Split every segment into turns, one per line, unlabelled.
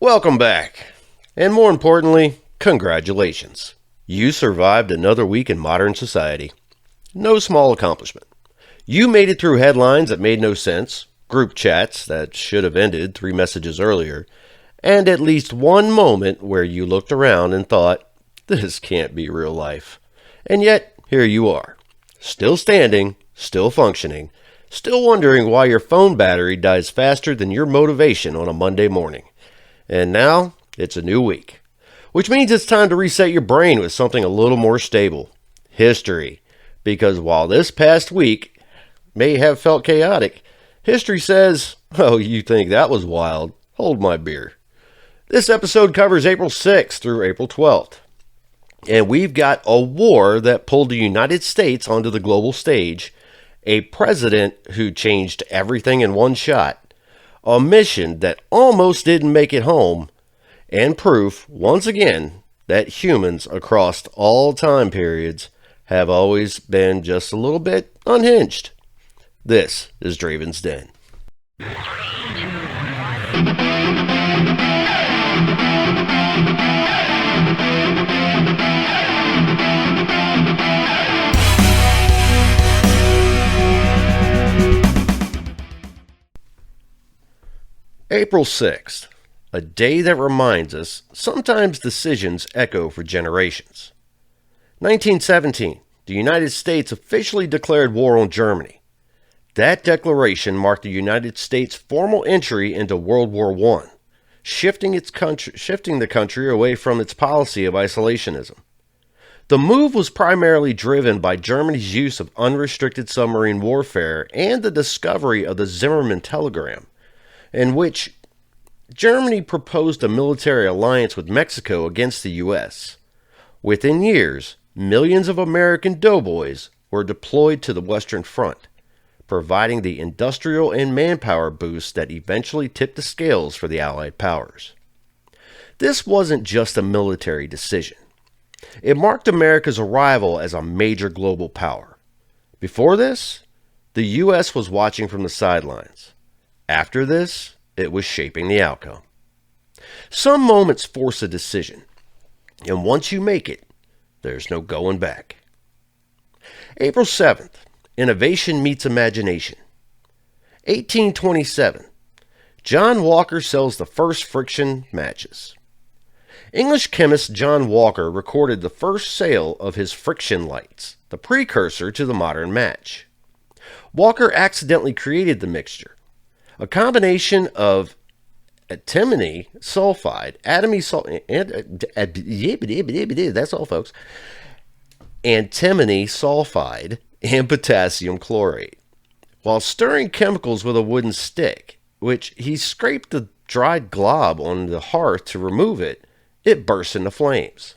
Welcome back. And more importantly, congratulations. You survived another week in modern society. No small accomplishment. You made it through headlines that made no sense, group chats that should have ended 3 messages earlier, and at least one moment where you looked around and thought, this can't be real life. And yet, here you are. Still standing, still functioning, still wondering why your phone battery dies faster than your motivation on a Monday morning. And now, it's a new week. Which means it's time to reset your brain with something a little more stable. History. Because while this past week may have felt chaotic, history says, oh, you think that was wild? Hold my beer. This episode covers April 6th through April 12th. And we've got a war that pulled the United States onto the global stage, a president who changed everything in one shot, a mission that almost didn't make it home, and proof, once again, that humans across all time periods have always been just a little bit unhinged. This is Draven's Den. April 6th, a day that reminds us sometimes decisions echo for generations. 1917, the United States officially declared war on Germany. That declaration marked the United States' formal entry into World War I, shifting the country away from its policy of isolationism. The move was primarily driven by Germany's use of unrestricted submarine warfare and the discovery of the Zimmermann telegram, in which Germany proposed a military alliance with Mexico against the U.S. Within years, millions of American doughboys were deployed to the Western Front, providing the industrial and manpower boost that eventually tipped the scales for the Allied powers. This wasn't just a military decision. It marked America's arrival as a major global power. Before this, the U.S. was watching from the sidelines. After this, it was shaping the outcome. Some moments force a decision, and once you make it, there's no going back. April 7th, innovation meets imagination. 1827, John Walker sells the first friction matches. English chemist John Walker recorded the first sale of his friction lights, the precursor to the modern match. Walker accidentally created the mixture, a combination of antimony sulfide, that's all, folks, antimony sulfide, and potassium chlorate, while stirring chemicals with a wooden stick, which he scraped the dried glob on the hearth to remove it. It burst into flames.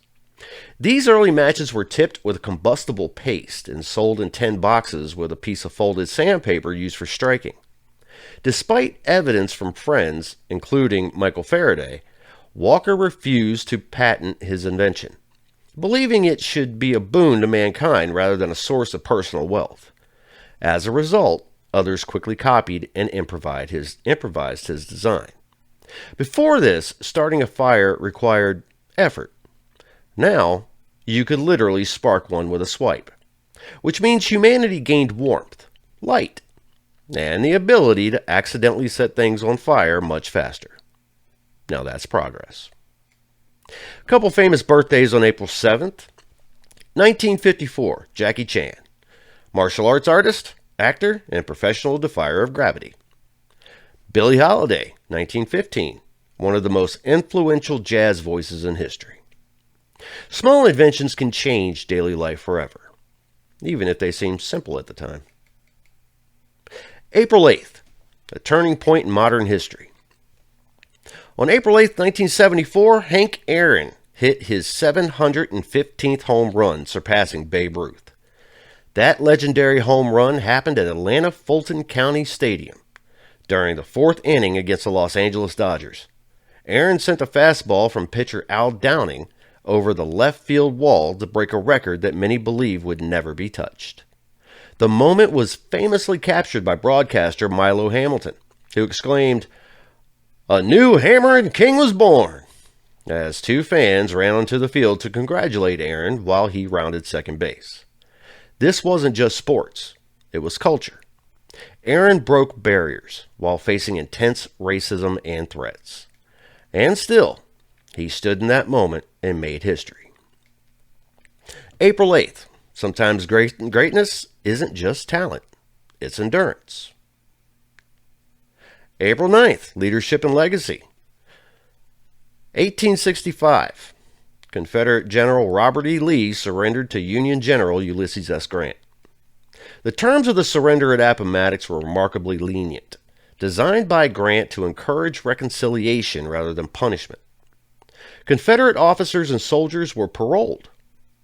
These early matches were tipped with combustible paste and sold in 10 boxes with a piece of folded sandpaper used for striking. Despite evidence from friends, including Michael Faraday, Walker refused to patent his invention, believing it should be a boon to mankind rather than a source of personal wealth. As a result, others quickly copied and improvised his design. Before this, starting a fire required effort. Now, you could literally spark one with a swipe, which means humanity gained warmth, light, and the ability to accidentally set things on fire much faster. Now that's progress. A couple famous birthdays on April 7th. 1954, Jackie Chan, martial arts artist, actor, and professional defier of gravity. Billie Holiday, 1915, one of the most influential jazz voices in history. Small inventions can change daily life forever, even if they seem simple at the time. April 8th, a turning point in modern history. On April 8th, 1974, Hank Aaron hit his 715th home run, surpassing Babe Ruth. That legendary home run happened at Atlanta Fulton County Stadium during the 4th inning against the Los Angeles Dodgers. Aaron sent a fastball from pitcher Al Downing over the left field wall to break a record that many believe would never be touched. The moment was famously captured by broadcaster Milo Hamilton, who exclaimed, A new hammering king was born, as two fans ran onto the field to congratulate Aaron while he rounded second base. This wasn't just sports, it was culture. Aaron broke barriers while facing intense racism and threats. And still, he stood in that moment and made history. April 8th. Sometimes greatness isn't just talent, it's endurance. April 9th. Leadership and legacy. 1865. Confederate General Robert E. Lee surrendered to Union General Ulysses S. Grant. The terms of the surrender at Appomattox were remarkably lenient, designed by Grant to encourage reconciliation rather than punishment. Confederate officers and soldiers were paroled,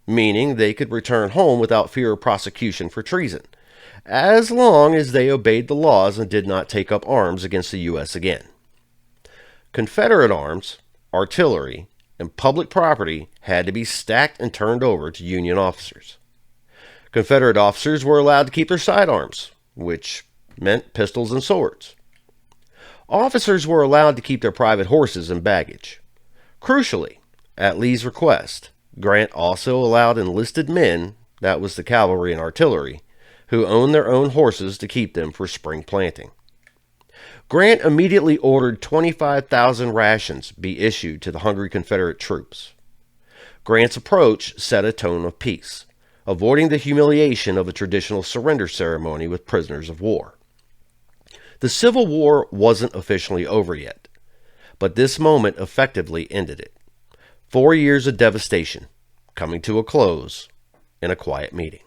meaning they could return home without fear of prosecution for treason, as long as they obeyed the laws and did not take up arms against the U.S. again. Confederate arms, artillery, and public property had to be stacked and turned over to Union officers. Confederate officers were allowed to keep their sidearms, which meant pistols and swords. Officers were allowed to keep their private horses and baggage. Crucially, at Lee's request, Grant also allowed enlisted men, that was the cavalry and artillery, who owned their own horses to keep them for spring planting. Grant immediately ordered 25,000 rations be issued to the hungry Confederate troops. Grant's approach set a tone of peace, avoiding the humiliation of a traditional surrender ceremony with prisoners of war. The Civil War wasn't officially over yet, but this moment effectively ended it. 4 years of devastation, coming to a close in a quiet meeting.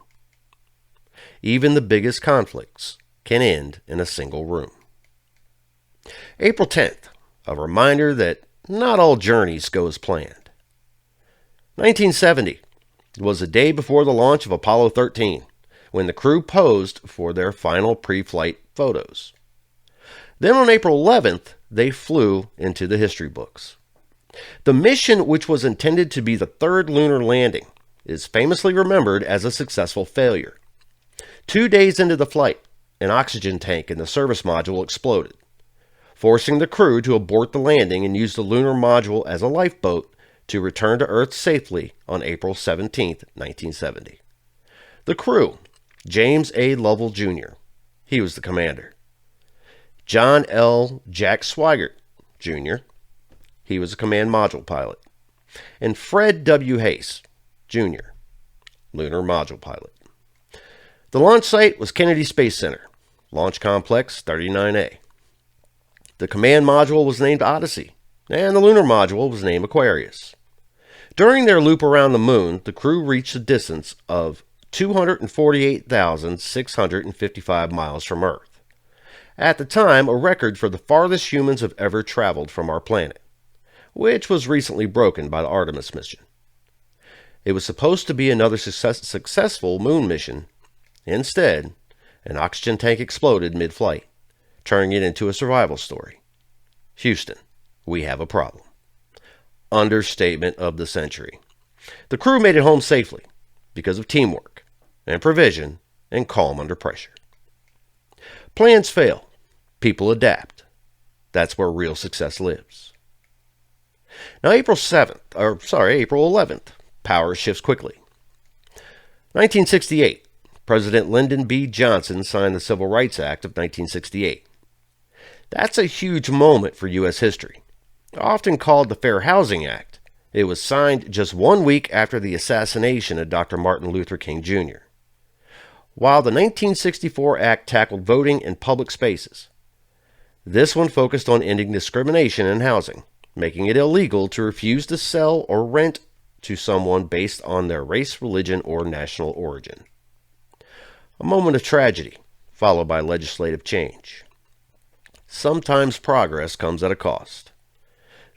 Even the biggest conflicts can end in a single room. April 10th, a reminder that not all journeys go as planned. 1970 was the day before the launch of Apollo 13, when the crew posed for their final pre-flight photos. Then on April 11th, they flew into the history books. The mission, which was intended to be the third lunar landing, is famously remembered as a successful failure. 2 days into the flight, an oxygen tank in the service module exploded, forcing the crew to abort the landing and use the lunar module as a lifeboat to return to Earth safely on April 17, 1970. The crew: James A. Lovell Jr., he was the commander. John L. Jack Swigert Jr., he was a command module pilot. And Fred W. Hayes Jr., lunar module pilot. The launch site was Kennedy Space Center, Launch Complex 39A. The command module was named Odyssey, and the lunar module was named Aquarius. During their loop around the moon, the crew reached a distance of 248,655 miles from Earth. At the time, a record for the farthest humans have ever traveled from our planet, which was recently broken by the Artemis mission. It was supposed to be another successful moon mission. Instead, an oxygen tank exploded mid-flight, turning it into a survival story. Houston, we have a problem. Understatement of the century. The crew made it home safely because of teamwork and provision and calm under pressure. Plans fail. People adapt. That's where real success lives. Now, April 11th, power shifts quickly. 1968, President Lyndon B. Johnson signed the Civil Rights Act of 1968. That's a huge moment for U.S. history. Often called the Fair Housing Act, it was signed just 1 week after the assassination of Dr. Martin Luther King Jr. While the 1964 Act tackled voting in public spaces, this one focused on ending discrimination in housing, making it illegal to refuse to sell or rent to someone based on their race, religion, or national origin. A moment of tragedy, followed by legislative change. Sometimes progress comes at a cost.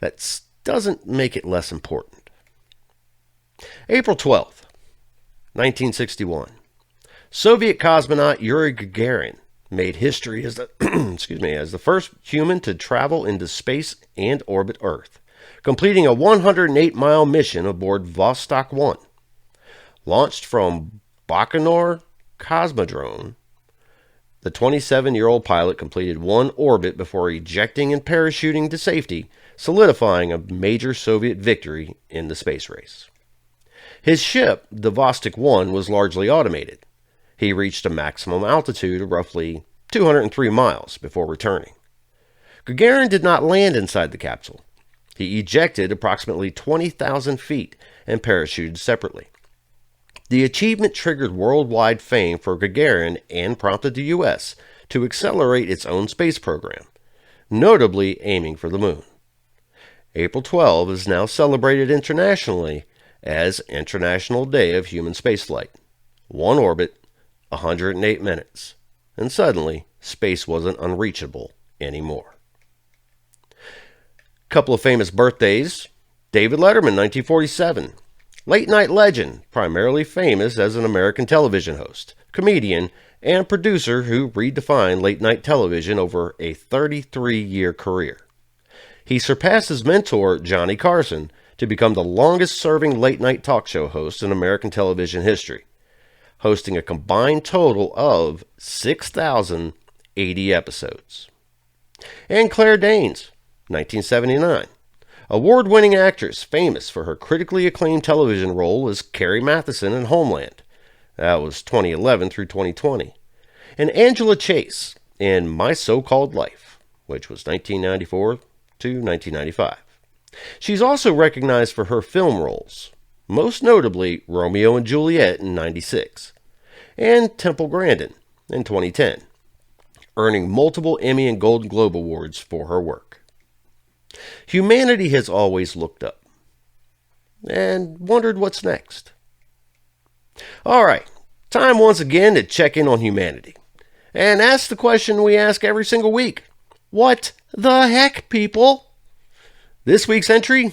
That doesn't make it less important. April 12th, 1961. Soviet cosmonaut Yuri Gagarin made history as the as the first human to travel into space and orbit Earth, completing a 108-mile mission aboard Vostok 1. Launched from Baikonur Cosmodrome, The 27-year-old pilot completed one orbit before ejecting and parachuting to safety, solidifying a major Soviet victory in the space race. His ship, the Vostok 1, was largely automated. He reached a maximum altitude of roughly 203 miles before returning. Gagarin did not land inside the capsule. He ejected approximately 20,000 feet and parachuted separately. The achievement triggered worldwide fame for Gagarin and prompted the U.S. to accelerate its own space program, notably aiming for the moon. April 12 is now celebrated internationally as International Day of Human Spaceflight. One orbit, 108 minutes, and suddenly space wasn't unreachable anymore. Couple of famous birthdays. David Letterman, 1947. Late night legend, primarily famous as an American television host, comedian, and producer who redefined late night television over a 33-year career. He surpassed his mentor, Johnny Carson, to become the longest-serving late-night talk show host in American television history, hosting a combined total of 6,080 episodes. And Claire Danes, 1979. Award-winning actress famous for her critically acclaimed television role as Carrie Matheson in Homeland. That was 2011 through 2020. And Angela Chase in My So-Called Life, which was 1994 to 1995. She's also recognized for her film roles, most notably Romeo and Juliet in 1996, and Temple Grandin in 2010, earning multiple Emmy and Golden Globe Awards for her work. Humanity has always looked up and wondered what's next. All right, time once again to check in on humanity and ask the question we ask every single week. What the heck, people? This week's entry: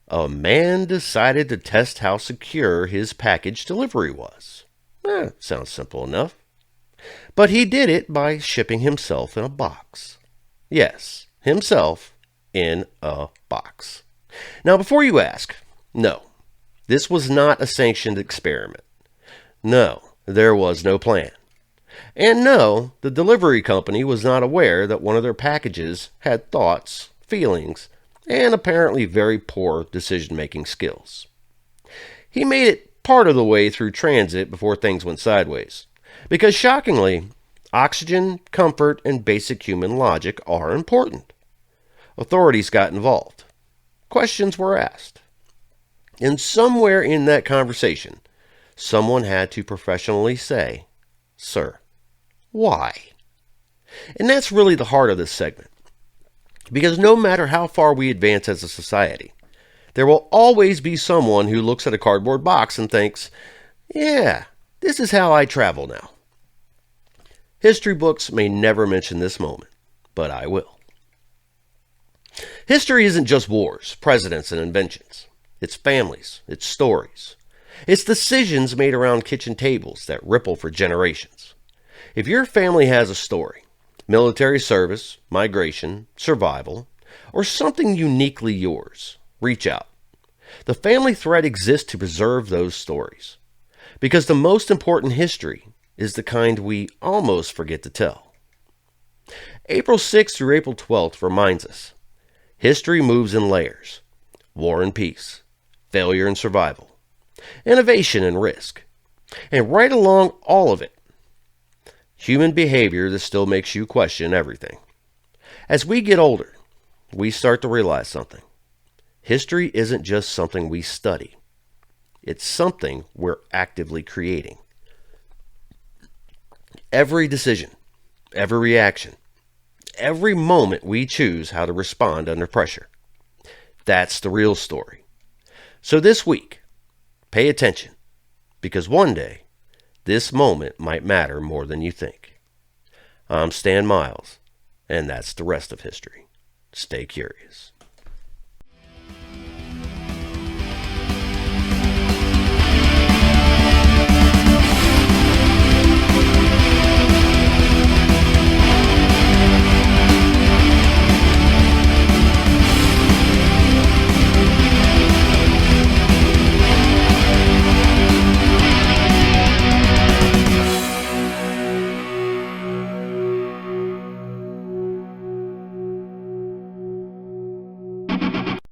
a man decided to test how secure his package delivery was. Sounds simple enough. But he did it by shipping himself in a box. Yes, himself in a box. Now, before you ask, no, this was not a sanctioned experiment. No, there was no plan. And no, the delivery company was not aware that one of their packages had thoughts, feelings, and apparently very poor decision-making skills. He made it part of the way through transit before things went sideways. Because shockingly, oxygen, comfort, and basic human logic are important. Authorities got involved. Questions were asked. And somewhere in that conversation, someone had to professionally say, "Sir, why?" And that's really the heart of this segment. Because no matter how far we advance as a society, there will always be someone who looks at a cardboard box and thinks, "Yeah, this is how I travel now." History books may never mention this moment, but I will. History isn't just wars, presidents, and inventions. It's families, it's stories. It's decisions made around kitchen tables that ripple for generations. If your family has a story, military service, migration, survival, or something uniquely yours, reach out. The family thread exists to preserve those stories. Because the most important history is the kind we almost forget to tell. April 6th through April 12th reminds us, history moves in layers. War and peace, failure and survival, innovation and risk. And right along all of it, human behavior that still makes you question everything. As we get older, we start to realize something. History isn't just something we study. It's something we're actively creating. Every decision, every reaction, every moment we choose how to respond under pressure. That's the real story. So this week, pay attention, because one day, this moment might matter more than you think. I'm Stan Miles, and that's the rest of history. Stay curious.